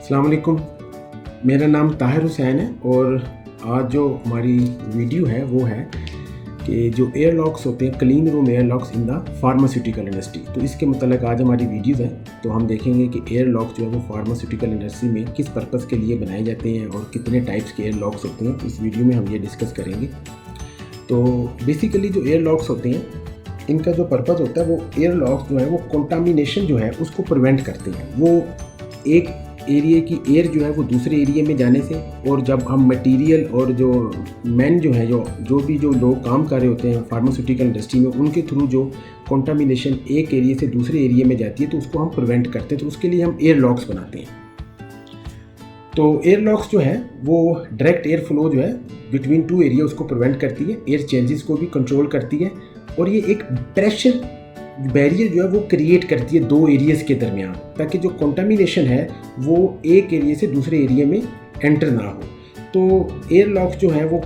अस्सलाम वालेकुम। मेरा नाम ताहिर हुसैन है और आज जो हमारी वीडियो है वो है कि जो एयर लॉक्स होते हैं, clean room air locks in the pharmaceutical industry. तो इसके मतलब आज हमारी वीडियोज़ है, तो हम देखेंगे कि एयर लॉक्स जो है वो फार्मास्यूटिकल इंडस्ट्री में किस पर्पज़ के लिए बनाए जाते हैं और कितने टाइप्स के एयर लॉक्स होते हैं। इस वीडियो में हम ये डिस्कस करेंगे। तो बेसिकली जो एयर लॉक्स होते हैं, इनका जो पर्पज़ होता है वो एयर लॉक्स जो है वो कंटामिनेशन जो है उसको प्रिवेंट करते हैं। वो एक एरिया की एयर जो है वो दूसरे एरिया में जाने से, और जब हम मटेरियल और जो मैन जो है जो भी जो लोग काम कर रहे होते हैं फार्मास्यूटिकल इंडस्ट्री में, उनके थ्रू जो कंटामिनेशन एक एरिया से दूसरे एरिया में जाती है तो उसको हम प्रिवेंट करते हैं। तो उसके लिए हम एयर लॉक्स बनाते हैं। तो एयर लॉक्स जो है वो डायरेक्ट एयर फ्लो जो है बिटवीन टू एरिया उसको प्रिवेंट करती है, एयर चेंजेस को भी कंट्रोल करती है, और ये एक प्रेशर बैरियर जो है वो क्रिएट करती है दो एरियाज़ के दरमियान, ताकि जो कंटामिनेशन है वो एक एरिया से दूसरे एरिया में एंटर ना हो। तो एयर लॉक्स जो है वो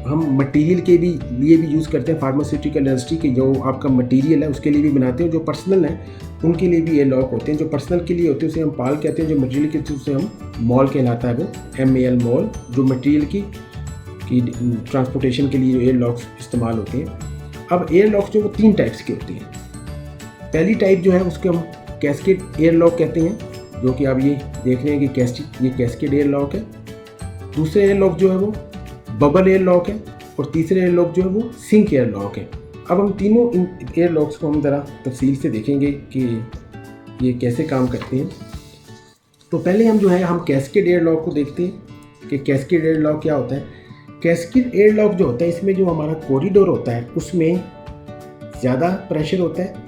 हम मटेरियल के भी लिए भी यूज़ करते हैं। फार्मास्यूटिकल इंडस्ट्री के जो आपका मटेरियल है उसके लिए भी बनाते हैं। जो पर्सनल है उनके लिए भी एयर लॉक होते हैं। जो पर्सनल के लिए होते हैं उसे हम पाल कहते हैं, जो मटेरियल के उसे हम मॉल कहलाता है, वो MAL मॉल। जो मटेरियल की ट्रांसपोर्टेशन के लिए जो एयर लॉक्स इस्तेमाल होते हैं। अब एयर लॉक्स जो वो 3 टाइप्स के होते हैं। पहली टाइप जो है उसके हम कैस्केड एयर लॉक कहते हैं, जो कि आप ये देख रहे हैं कि ये कैस्केड एयर लॉक है। दूसरे एयर लॉक जो है वो बबल एयर लॉक है, और तीसरे एयर लॉक जो है वो सिंक एयर लॉक है। अब हम तीनों इन एयर लॉक्स को हम ज़रा तफसील से देखेंगे कि ये कैसे काम करते हैं। तो पहले हम कैस्केड एयर लॉक को देखते हैं कि कैस्केड एयर लॉक क्या होता है। कैस्केड एयर लॉक जो होता है, इसमें जो हमारा कॉरिडोर होता है उसमें ज़्यादा प्रेशर होता है।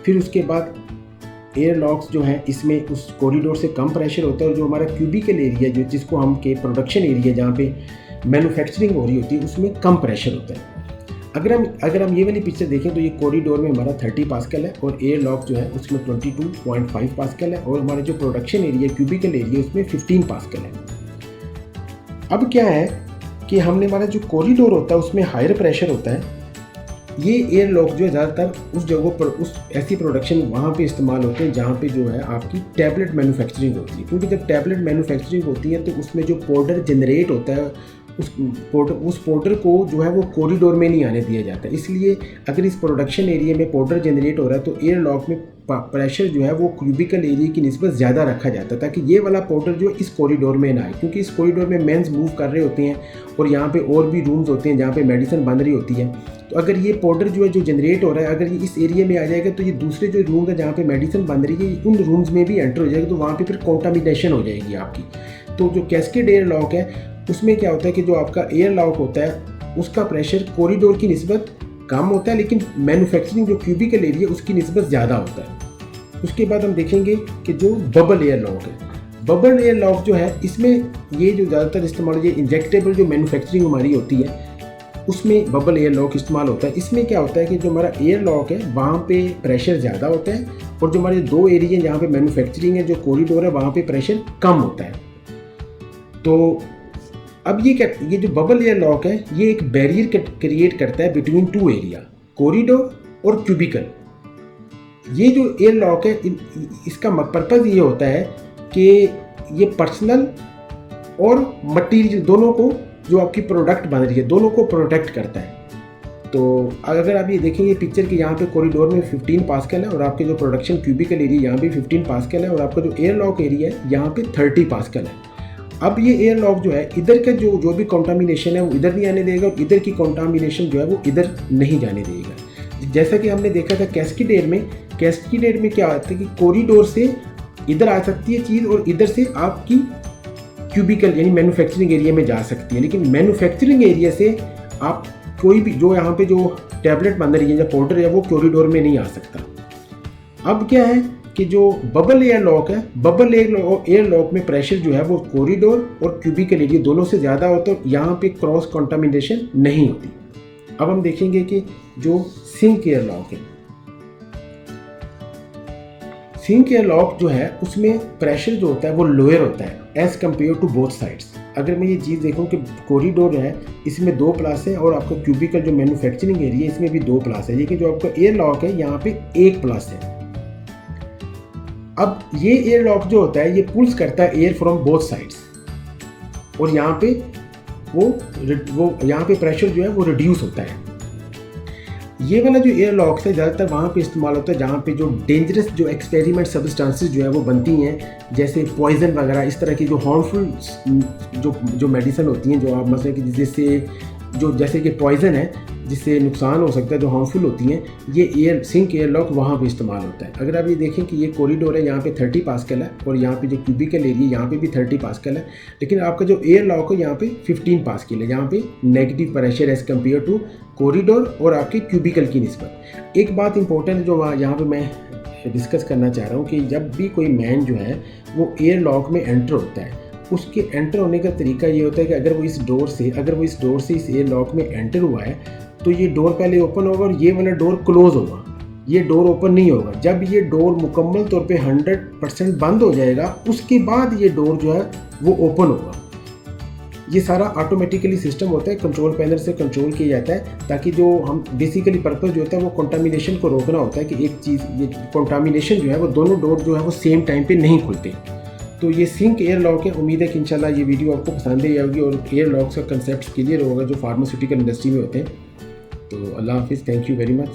फिर उसके बाद एयर लॉक्स जो है इसमें उस कॉरिडोर से कम प्रेशर होता है, और जो हमारा क्यूबिकल एरिया जो जिसको हम के प्रोडक्शन एरिया जहाँ पे मैन्युफैक्चरिंग हो रही होती है उसमें कम प्रेशर होता है। अगर हम ये वाली पिक्चर देखें तो ये कॉरिडोर में हमारा 30 पास्कल है, और एयर लॉक जो है उसमें 22.5 पास्कल है, और हमारे जो प्रोडक्शन एरिया क्यूबिकल एरिया उसमें 15 पास्कल है। अब क्या है कि हमारा जो कॉरिडोर होता है उसमें हायर प्रेशर होता है। ये एयर लॉक जो है ज़्यादातर उस जगहों पर उस ऐसी प्रोडक्शन वहाँ पे इस्तेमाल होते हैं जहाँ पे जो है आपकी टैबलेट मैन्युफैक्चरिंग होती है। क्योंकि जब टैबलेट मैन्युफैक्चरिंग होती है तो उसमें जो पाउडर जनरेट होता है उस पाउडर को जो है वो कॉरिडोर में नहीं आने दिया जाता। इसलिए अगर इस प्रोडक्शन एरिया में पाउडर जनरेट हो रहा है तो एयर लॉक में प्रेशर जो है वो क्यूबिकल एरिया की निस्बत ज़्यादा रखा जाता है, ताकि ये वाला पाउडर जो है इस कॉरिडोर में ना आए। क्योंकि इस कॉरिडोर में मेंस मूव कर रहे होते हैं और यहाँ पे और भी रूम्स होते हैं जहाँ पे मेडिसिन बन रही होती है। तो अगर ये पाउडर जो है जो जनरेट हो रहा है अगर ये इस एरिया में आ जाएगा तो ये दूसरे जो रूम है जहाँ पे मेडिसिन बन रही है उन रूम्स में भी एंटर हो जाएगा, तो वहाँ पर फिर कॉन्टामिनेशन हो जाएगी आपकी। तो जो कैस्केड एयर लॉक है उसमें क्या होता है कि जो आपका एयर लॉक होता है उसका प्रेशर कॉरिडोर की निस्बत कम होता है, लेकिन मैन्युफैक्चरिंग जो क्यूबिकल एरिया उसकी निस्बत ज़्यादा होता है। उसके बाद हम देखेंगे कि जो बबल एयर लॉक है, बबल एयर लॉक जो है इसमें ये जो ज़्यादातर इस्तेमाल ये इंजेक्टेबल जो मैन्युफैक्चरिंग हमारी होती है उसमें बबल एयर लॉक इस्तेमाल होता है। इसमें क्या होता है कि जो हमारा एयर लॉक है वहाँ पे प्रेशर ज़्यादा होता है, और जो हमारे दो एरिया जहाँ पे मैन्युफैक्चरिंग है जो कॉरिडोर है वहाँ पे प्रेशर कम होता है। तो अब ये जो बबल एयर लॉक है ये एक बैरियर क्रिएट करता है बिटवीन टू एरिया, कॉरिडोर और क्यूबिकल। ये जो एयर लॉक है इसका पर्पज़ ये होता है कि ये पर्सनल और मटेरियल दोनों को जो आपकी प्रोडक्ट बन रही है दोनों को प्रोटेक्ट करता है। तो अगर आप ये देखेंगे पिक्चर के यहाँ पे कॉरिडोर में 15 पास्कल है, और आपके जो प्रोडक्शन क्यूबिकल एरिया यहाँ पे 15 पास्कल है, और आपका जो एयर लॉक एरिया है यहाँ पे 30 पास्कल है। अब ये एयर लॉक जो है इधर का जो भी कंटामिनेशन है वो इधर नहीं आने देगा, और इधर की कंटामिनेशन जो है वो इधर नहीं जाने देगा। जैसा कि हमने देखा था कैस्केड एयर में क्या होता है कि कॉरिडोर से इधर आ सकती है चीज़ और इधर से आपकी क्यूबिकल यानी मैन्युफैक्चरिंग एरिया में जा सकती है, लेकिन मैन्युफैक्चरिंग एरिया से आप कोई भी जो यहाँ पे जो टैबलेट बन रही है या पाउडर है वो कॉरिडोर में नहीं आ सकता। अब क्या है कि जो बबल एयर लॉक है, बबल एयर लॉक में प्रेशर जो है वो कॉरिडोर और क्यूबिकल एरिया दोनों से ज़्यादा होता है, यहाँ पे क्रॉस कंटामिनेशन नहीं होती। अब हम देखेंगे कि जो सिंक एयर लॉक है, सिंक एयर लॉक जो है उसमें प्रेशर जो होता है वो लोअर होता है as compare to both sides. अगर मैं ये चीज़ देखूँ कि कॉरिडोर है इसमें 2 प्लस है, और आपका क्यूबिकल जो मैन्युफैक्चरिंग एरिया इसमें भी 2 प्लस है, लेकिन जो आपका एयर लॉक है यहाँ पे 1 प्लस है। अब ये एयर लॉक जो होता है ये पुल्स करता है एयर फ्रॉम बोथ साइड्स, और यहाँ पे वो यहाँ पे प्रेशर जो है वो रिड्यूस होता है। ये वाला जो एयर लॉक है ज़्यादातर वहाँ पे इस्तेमाल होता है जहाँ पे जो डेंजरस जो एक्सपेरिमेंट सब्सटेंसेस जो है वो बनती हैं, जैसे पॉइजन वगैरह, इस तरह की जो हार्मफुल जो मेडिसिन होती हैं, जो आप मतलब कि जिससे जो जैसे कि पॉइजन है जिससे नुकसान हो सकता है, जो हार्मफुल होती हैं, ये सिंक एयर लॉक वहाँ पे इस्तेमाल होता है। अगर आप ये देखें कि ये कॉरिडोर है, यहाँ पे 30 पास्कल है, और यहाँ पे जो क्यूबिकल एरिया यहाँ पे भी 30 पास्कल है, लेकिन आपका जो एयर लॉक है यहाँ पे 15 पास्कल है। यहाँ पे negative pressure as compare to corridor और आपके क्यूबिकल की निस्बत। एक बात इंपॉर्टेंट है जो यहाँ पर मैं डिस्कस करना चाह रहा हूँ कि जब भी कोई मैन जो है वो एयर लॉक में एंटर होता है, उसके एंटर होने का तरीका ये होता है कि अगर वो इस डोर से इस एयर लॉक में एंटर हुआ है तो ये डोर पहले ओपन होगा और ये वाला डोर क्लोज होगा, ये डोर ओपन नहीं होगा। जब ये डोर मुकम्मल तौर पे 100% बंद हो जाएगा उसके बाद ये डोर जो है वो ओपन होगा। ये सारा ऑटोमेटिकली सिस्टम होता है, कंट्रोल पैनल से कंट्रोल किया जाता है, ताकि जो हम बेसिकली पर्पस जो होता है वो कंटामिनेशन को रोकना होता है कि एक चीज़ ये कंटामिनेशन जो है वो दोनों डोर जो है वो सेम टाइम पे नहीं खुलते। तो ये सिंक एयर लॉक है। उम्मीद है कि इंशाल्लाह ये वीडियो आपको पसंद आई होगी और एयर लॉक्स का कंसेप्ट क्लियर होगा जो फार्मास्यूटिकल इंडस्ट्री में होते हैं। तो अल्लाह हाफिज़, थैंक यू वेरी मच।